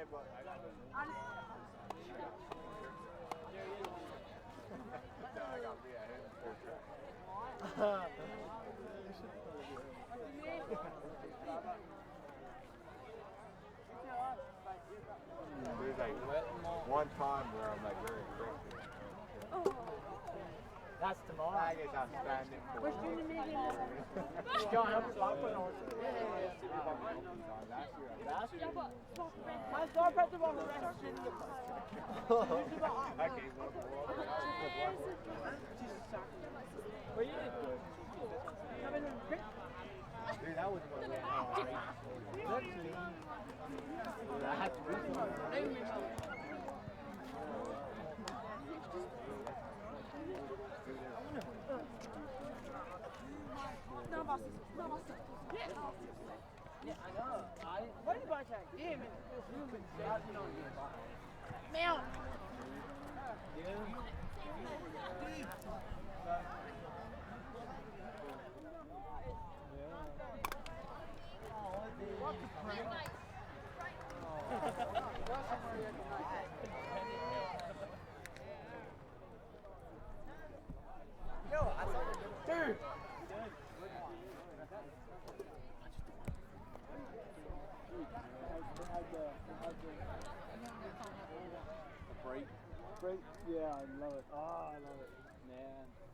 There's like one time where I'm like very aggressive. That's tomorrow. I guess I'm standing for it. John, help us out with us. Last year. Hans, var Petter var med resten. I came up for But you did good. Dude, that was one of the Literally. I had to read Yeah, I know. What are you about to give me? Meow. Yo, I saw you. Dude. break. Break, yeah, I love it. Oh, I love it. Man.